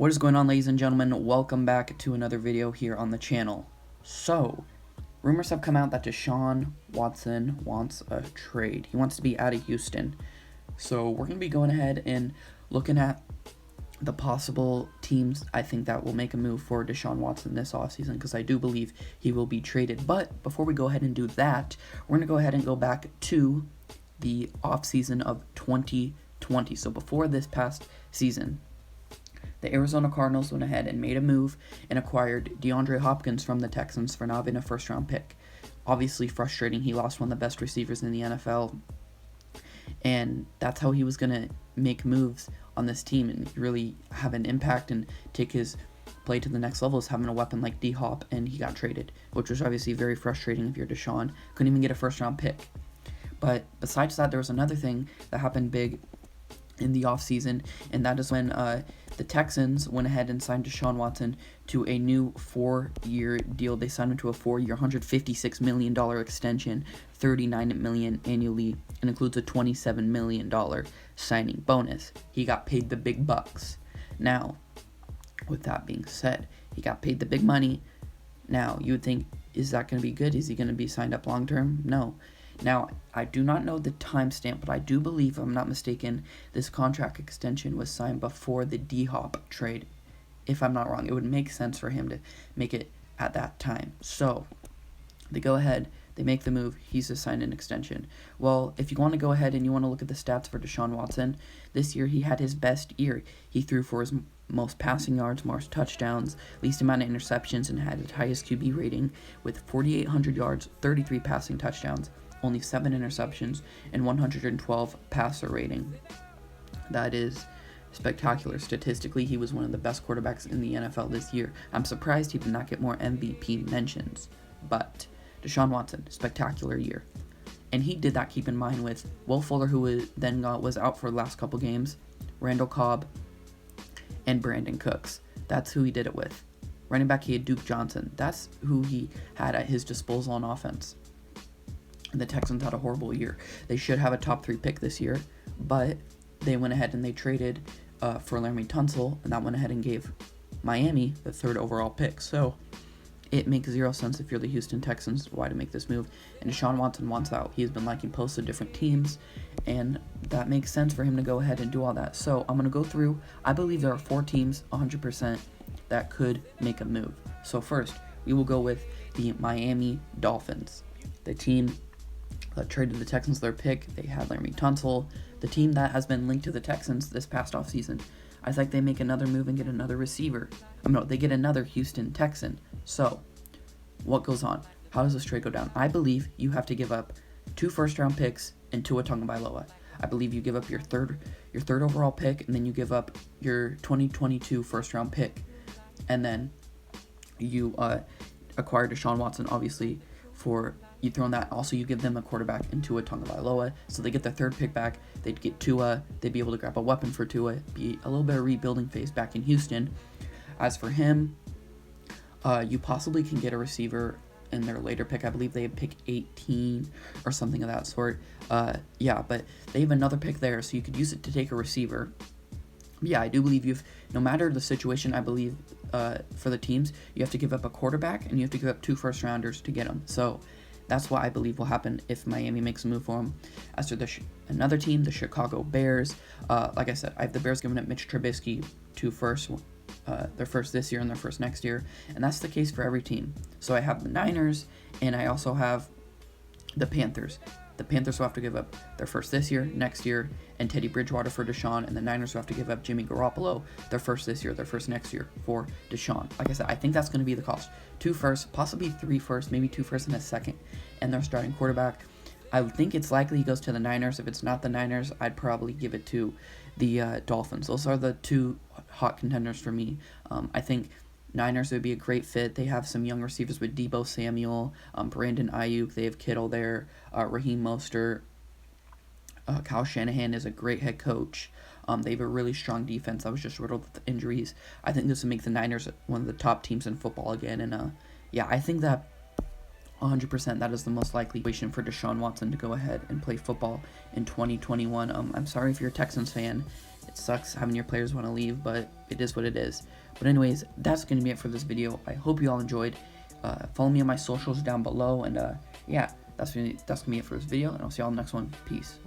What is going on, ladies and gentlemen? Welcome back to another video here on the channel. So, rumors have come out that Deshaun Watson wants a trade. He wants to be out of Houston. So, we're going to be going ahead and looking at the possible teams I think that will make a move for Deshaun Watson this offseason, because I do believe he will be traded. But before we go ahead and do that, we're going to go ahead and go back to the offseason of 2020. So, before this past season, the Arizona Cardinals went ahead and made a move and acquired DeAndre Hopkins from the Texans for not being a first-round pick. Obviously frustrating. He lost one of the best receivers in the NFL, and that's how he was going to make moves on this team and really have an impact and take his play to the next level, is having a weapon like D-Hop, and he got traded, which was obviously very frustrating if you're Deshaun. Couldn't even get a first-round pick. But besides that, there was another thing that happened big in the offseason, and that is when the Texans went ahead and signed Deshaun Watson to a new 4-year deal. They signed him to a 4-year, $156 million extension, $39 million annually, and includes a $27 million signing bonus. He got paid the big bucks. Now, with that being said, he got paid the big money. Now, you would think, is that going to be good? Is he going to be signed up long term? No. Now, I do not know the timestamp, but I do believe, if I'm not mistaken, this contract extension was signed before the D-Hop trade. If I'm not wrong, it would make sense for him to make it at that time. So, they go ahead, they make the move, he's assigned an extension. Well, if you want to go ahead and you want to look at the stats for Deshaun Watson, this year he had his best year. He threw for his most passing yards, most touchdowns, least amount of interceptions, and had his highest QB rating with 4,800 yards, 33 passing touchdowns, only 7 interceptions, and 112 passer rating. That is spectacular. Statistically, he was one of the best quarterbacks in the NFL this year. I'm surprised he did not get more MVP mentions. But Deshaun Watson, spectacular year. And he did that, keep in mind, with Will Fuller, who was out for the last couple games, Randall Cobb, and Brandon Cooks. That's who he did it with. Running back, he had Duke Johnson. That's who he had at his disposal on offense. The Texans had a horrible year. They should have a top 3 pick this year, but they went ahead and they traded for Laremy Tunsil, and that went ahead and gave Miami the 3rd overall pick. So it makes zero sense if you're the Houston Texans why to make this move. And Deshaun Watson wants out. He's been liking posts of different teams, and that makes sense for him to go ahead and do all that. So I'm going to go through. I believe there are 4 teams 100% that could make a move. So first, we will go with the Miami Dolphins. The team that traded the Texans their pick. They had Laremy Tunsil, the team that has been linked to the Texans this past offseason. I think they make another move and get another receiver. They get another Houston Texan. So, what goes on? How does this trade go down? I believe you have to give up 2 first-round picks and Tua Tagovailoa. I believe you give up your third overall pick, and then you give up your 2022 first-round pick, and then you acquire Deshaun Watson, obviously, for you throw in that. Also, you give them a quarterback in Tua Tagovailoa, so they get their 3rd pick back. They'd get Tua. They'd be able to grab a weapon for Tua. Be a little bit of rebuilding phase back in Houston. As for him, you possibly can get a receiver in their later pick. I believe they have pick 18 or something of that sort. But they have another pick there, so you could use it to take a receiver. Yeah, I do believe no matter the situation, I believe for the teams, you have to give up a quarterback and you have to give up 2 first-rounders to get them. So that's what I believe will happen if Miami makes a move for him. As for another team, the Chicago Bears, like I said, I have the Bears giving up Mitch Trubisky 2 firsts, their first this year and their first next year, and that's the case for every team. So I have the Niners, and I also have the Panthers. The Panthers will have to give up their first this year, next year, and Teddy Bridgewater for Deshaun, and the Niners will have to give up Jimmy Garoppolo, their first this year, their first next year for Deshaun. Like I said, I think that's going to be the cost. 2 firsts, possibly 3 firsts, maybe 2 firsts and a second, and their starting quarterback. I think it's likely he goes to the Niners. If it's not the Niners, I'd probably give it to the Dolphins. Those are the 2 hot contenders for me. I think Niners would be a great fit. They have some young receivers with Deebo Samuel, Brandon Ayuk. They have Kittle there, Raheem Mostert. Kyle Shanahan is a great head coach. They have a really strong defense that was just riddled with injuries. I think this would make the Niners one of the top teams in football again. And I think that 100% that is the most likely situation for Deshaun Watson to go ahead and play football in 2021. I'm sorry if you're a Texans fan It sucks having your players want to leave, but it is what it is. But anyways, that's going to be it for this video. I hope you all enjoyed. Follow me on my socials down below, and yeah, that's gonna be it for this video, and I'll see y'all in the next one. Peace.